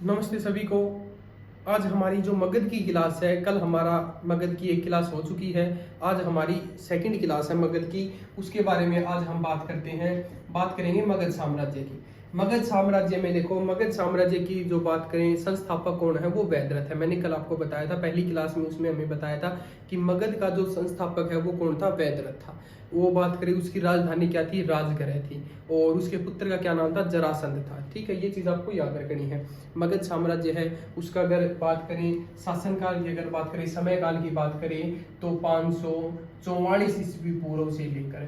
नमस्ते सभी को। आज हमारी जो मगध की क्लास है, कल हमारा मगध की एक क्लास हो चुकी है। आज हमारी सेकंड क्लास है मगध की। उसके बारे में आज हम बात करते हैं। बात करेंगे मगध साम्राज्य की। मगध साम्राज्य में देखो, मगध साम्राज्य की जो बात करें, संस्थापक कौन है? वो वैदरथ है। मैंने कल आपको बताया था पहली क्लास में, उसमें हमें बताया था कि मगध का जो संस्थापक है वो कौन था? वैदरथ था। वो बात करें, उसकी राजधानी क्या थी? राजगृह थी। और उसके पुत्र का क्या नाम था? जरासंध था। ठीक है, ये चीज आपको याद रखनी है। मगध साम्राज्य है, उसका अगर बात करें शासनकाल की, अगर बात करें समय काल की बात करें तो 544 ईस्वी पूर्व से लेकर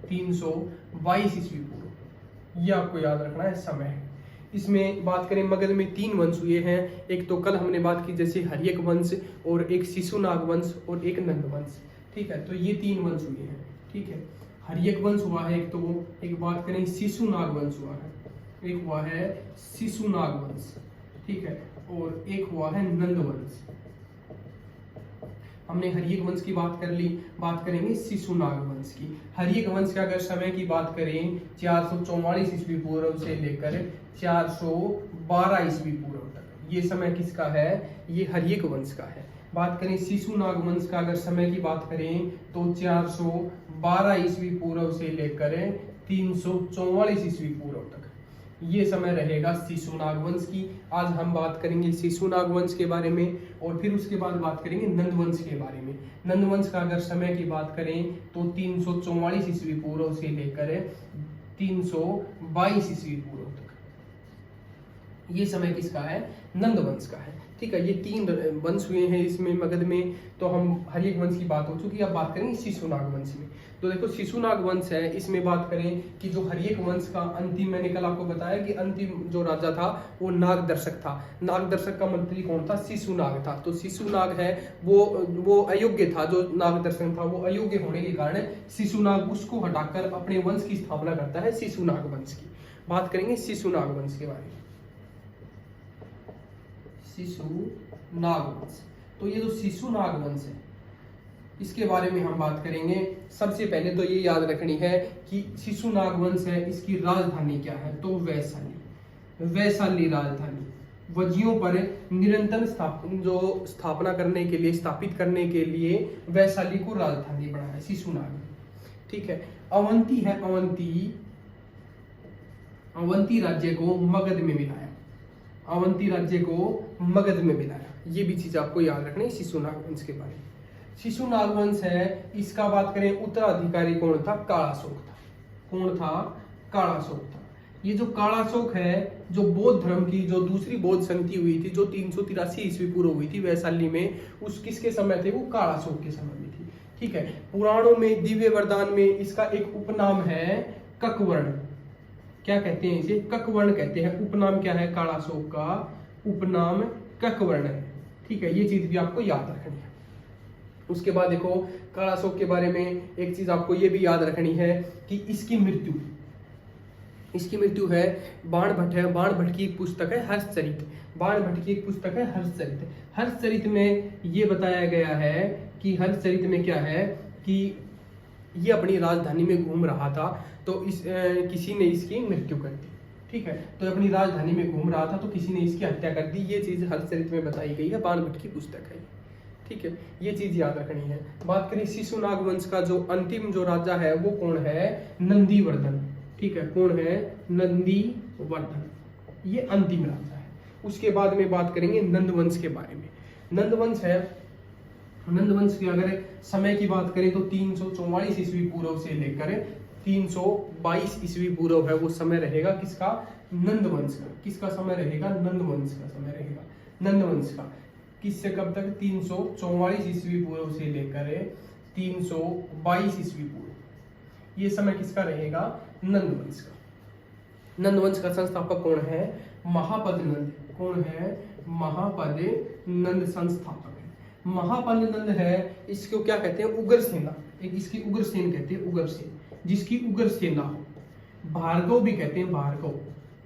322 ईस्वी पूर्व, ये आपको याद रखना है समय है। इसमें बात करें, मगध में 3 वंश हुए हैं। एक तो कल हमने बात की जैसे हर्यक वंश, और एक शिशुनाग वंश, और एक नंद वंश। ठीक है, तो ये 3 वंश हुए हैं। ठीक है, हर्यक वंश हुआ है एक, तो एक बात करें शिशुनाग वंश हुआ है, एक हुआ है शिशुनाग वंश। ठीक है, और एक हुआ है नंद वंश। हमने हर्यक वंश की बात कर ली, बात करेंगे शिशुनाग वंश की। हर्यक वंश का अगर समय की बात करें 444 ईस्वी पूर्व से लेकर 412 ईस्वी पूर्व तक, ये समय किसका है? ये हर्यक वंश का है। बात करें शिशुनाग वंश का अगर समय की बात करें तो 412 ईस्वी पूर्व से लेकर 344 ईस्वी पूर्व तक, ये समय रहेगा शिशुनाग वंश की। आज हम बात करेंगे शिशुनाग वंश के बारे में, और फिर उसके बाद बात करेंगे नंद वंश के बारे में। नंद वंश का अगर समय की बात करें तो 344 ईस्वी पूर्व से लेकर 322 ईस्वी पूर्व तक, ये समय किसका है? नंद वंश का है। ठीक है, ये 3 वंश हुए हैं इसमें मगध में। तो हम हर्यक वंश की बात हो चुकी है, अब बात करेंगे शिशुनाग वंश में। तो देखो, शिशुनाग वंश है, इसमें बात करें कि जो हर्यक वंश का अंतिम, मैंने कल आपको बताया कि अंतिम जो राजा था वो नागदर्शक था। नागदर्शक का मंत्री कौन था? शिशुनाग था। तो शिशुनाग है वो अयोग्य था। जो नागदर्शक था वो अयोग्य होने के कारण शिशुनाग उसको हटाकर अपने वंश की स्थापना करता है, शिशुनाग वंश की। बात करेंगे शिशुनाग वंश के बारे में। शिशुनाग वंश, तो ये जो शिशुनाग वंश है इसके बारे में हम बात करेंगे। सबसे पहले तो ये याद रखनी है कि शिशुनाग वंश है, इसकी राजधानी क्या है? तो वैशाली। वैशाली राजधानी। वजियों पर निरंतर स्थापना करने के लिए, स्थापित करने के लिए वैशाली को राजधानी बनाया शिशुनाग ने। ठीक है, अवंती है, अवंती राज्य को मगध में मिलाया। अवंती राज्य को मगध में मिलाया, ये भी चीज आपको याद रखनी है शिशुनाग वंश के बारे में। शिशुनाग वंश है, इसका बात करें उत्तराधिकारी कौन था? कालाशोक था। कौन था? कालाशोक था। ये जो कालाशोक है, जो बौद्ध धर्म की जो दूसरी बौद्ध संधि हुई थी, जो 383 ईस्वी पूर्व हुई थी वैशाली में, उस किसके समय थे? वो कालाशोक के समय में थी। ठीक है, पुराणों में दिव्य वरदान में इसका एक उपनाम है ककवर्ण। क्या कहते हैं इसे? ककवर्ण कहते हैं। उपनाम क्या है कालाशोक का? उपनाम ककवर्ण है। ठीक है, ये चीज भी आपको याद रखनी है। उसके बाद देखो, कालाशोक के बारे में एक चीज आपको ये भी याद रखनी है कि इसकी मृत्यु है, बाणभट्ट है। बाणभट्ट की एक पुस्तक है हर्षचरित। बाणभट्ट की एक पुस्तक है हर्षचरित। हर्षचरित में ये बताया गया है कि हर्षचरित में क्या है कि ये अपनी राजधानी में घूम रहा था, तो किसी ने इसकी मृत्यु कर दी। ठीक है, तो अपनी राजधानी में घूम रहा था तो किसी ने इसकी हत्या कर दी। ये चीज हर्षचरित में बताई गई है, बाणभट्ट की पुस्तक है। ठीक है, ये चीज याद रखनी है। बात करें शिशुनाग वंश का जो अंतिम जो राजा है वो कौन है? नंदीवर्धन। ठीक है, कौन है? नंदीवर्धन, ये अंतिम राजा है। उसके बाद में बात करेंगे नंदवंश के बारे में। नंदवंश है, नंदवंश की अगर समय की बात करें तो 344 ईस्वी पूर्व से लेकर 322 ईस्वी पूर्व है वो समय रहेगा किसका? नंदवंश का। किसका समय रहेगा? नंदवंश का समय रहेगा। नंदवंश का किससे कब तक? 344 ईस्वी पूर्व से लेकर 322 ईस्वी पूर्व, ये समय किसका रहेगा? नंदवंश का। नंदवंश का संस्थापक कौन है? महापद नंद। कौन है? महापद नंद संस्थापक है। महापद नंद है, इसको क्या कहते हैं? उग्रसेना। एक इसकी उग्रसेन कहते हैं, उग्रसेन, जिसकी उग्रसेना हो। भार्गव भी कहते हैं, भार्गव।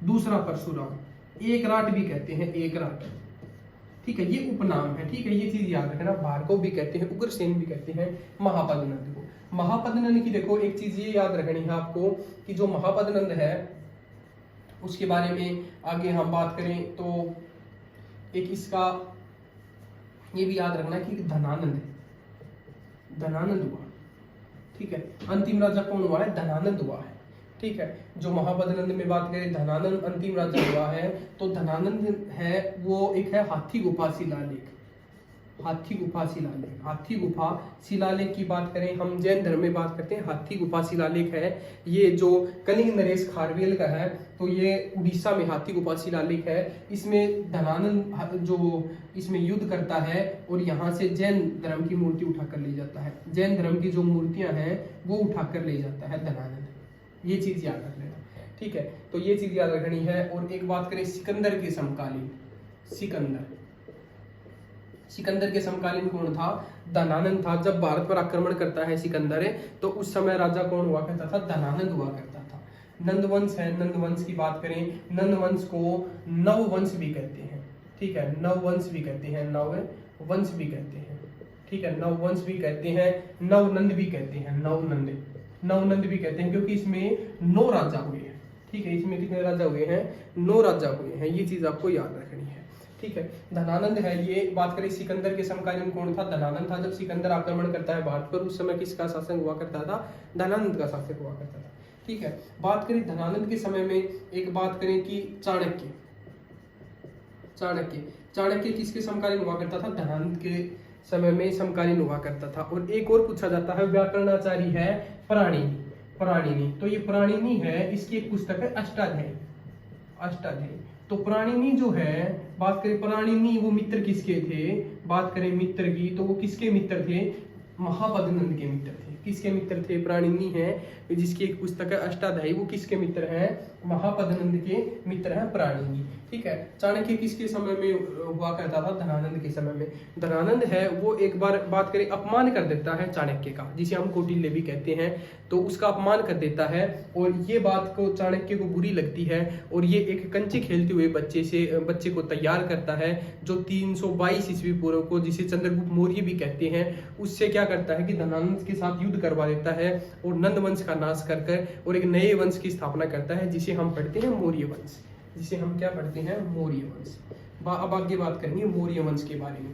दूसरा परशुराम। एकराट भी कहते हैं, एकराट। ठीक है, ये उपनाम है। ठीक है, ये चीज याद रखना। भार्गव भी कहते हैं, उग्रसेन भी कहते हैं महापद्मनंद को। महापद्मनंद की देखो एक चीज ये याद रखनी है आपको कि जो महापद्मनंद है उसके बारे में आगे हम बात करें तो एक इसका ये भी याद रखना कि धनानंद हुआ, ठीक है। अंतिम राजा कौन हुआ है? धनानंद हुआ है, ठीक है। जो महापद्नंद में बात करें, धनानंद अंतिम राजा हुआ है। तो धनानंद है वो एक है हाथी गुफा शिलालेख, हाथी गुफा शिलालेख। हाथी गुफा शिलालेख की बात करें, हम जैन धर्म में बात करते हैं, हाथी गुफा शिलालेख है ये जो कलिंग नरेश खारवेल का है। तो ये उड़ीसा में हाथी गुफा शिलालेख है। इसमें धनानंद जो इसमें युद्ध करता है और यहाँ से जैन धर्म की मूर्ति उठाकर ले जाता है। जैन धर्म की जो मूर्तियां हैं वो उठाकर ले जाता है धनानंद। ये चीज याद रख लेना, ठीक है। तो ये चीज याद रखनी है। और एक बात करें सिकंदर के समकालीन, सिकंदर के समकालीन कौन था? धनानंद था। जब भारत पर आक्रमण करता है सिकंदर तो उस समय राजा कौन हुआ करता था? धनानंद हुआ करता था। नंदवंश है, नंदवंश की बात करें, नंदवंश को नववंश भी कहते हैं, ठीक है। नववंश भी कहते हैं, नववंश भी कहते हैं, ठीक है। नववंश भी कहते हैं, नवनंद भी कहते हैं, नवनंद भी कहते हैं, क्योंकि इसमें 9 राजा हुए हैं, ठीक है। इसमें कितने राजा हुए हैं? 9 राजा हुए हैं। ये चीज आपको याद रखनी है, ठीक है। धनानंद है। ये बात करें सिकंदर के समकालीन कौन था? धनानंद था। जब सिकंदर आक्रमण करता है भारत पर, उस समय किसका शासन हुआ करता था? धनानंद का शासन हुआ करता था, ठीक है। बात करें धनानंद के समय में, एक बात करें कि चाणक्य किसके समकालीन हुआ करता था? धनानंद के समय में समकालीन हुआ करता था। और एक और पूछा जाता है, व्याकरणाचार्य है प्राणिनि। तो ये प्राणिनि है, इसकी एक पुस्तक है अष्टाध्यायी। तो प्राणिनि जो है, बात करें प्राणिनि, वो मित्र किसके थे? बात करें मित्र की, तो वो किसके मित्र थे? महापद्नंद के मित्र थे। किसके मित्र थे? प्राणिनि है जिसकी एक पुस्तक है अष्टाध्यायी, वो किसके मित्र हैं? महापद्नंद के मित्र हैं प्राणिनि, ठीक है। चाणक्य किसके समय में हुआ करता था? धनानंद के समय में। धनानंद है वो एक बार बात करें अपमान कर देता है चाणक्य का, जिसे हम कौटिल्य भी कहते हैं, तो उसका अपमान कर देता है। और ये बात को चाणक्य को बुरी लगती है और ये एक कंचे खेलते हुए बच्चे को तैयार करता है, जो 322 ईस्वी पूर्व को, जिसे चंद्रगुप्त मौर्य भी कहते हैं, उससे क्या करता है कि धनानंद के साथ युद्ध करवा देता है और नंद वंश का नाश कर और एक नए वंश की स्थापना करता है, जिसे हम पढ़ते हैं मौर्य वंश। जिसे हम क्या पढ़ते हैं? मौर्य वंश। अब आगे बात करेंगे मौर्य वंश के बारे में।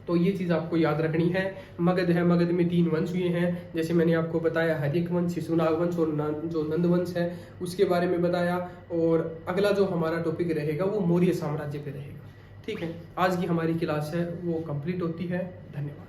तो ये चीज आपको याद रखनी है। मगध है, मगध में 3 वंश हुए हैं, जैसे मैंने आपको बताया, हरिक वंश, शिशुनाग वंश और जो नंद वंश है उसके बारे में बताया। और अगला जो हमारा टॉपिक रहेगा वो मौर्य साम्राज्य पे रहेगा, ठीक है। आज की हमारी क्लास है वो कंप्लीट होती है। धन्यवाद।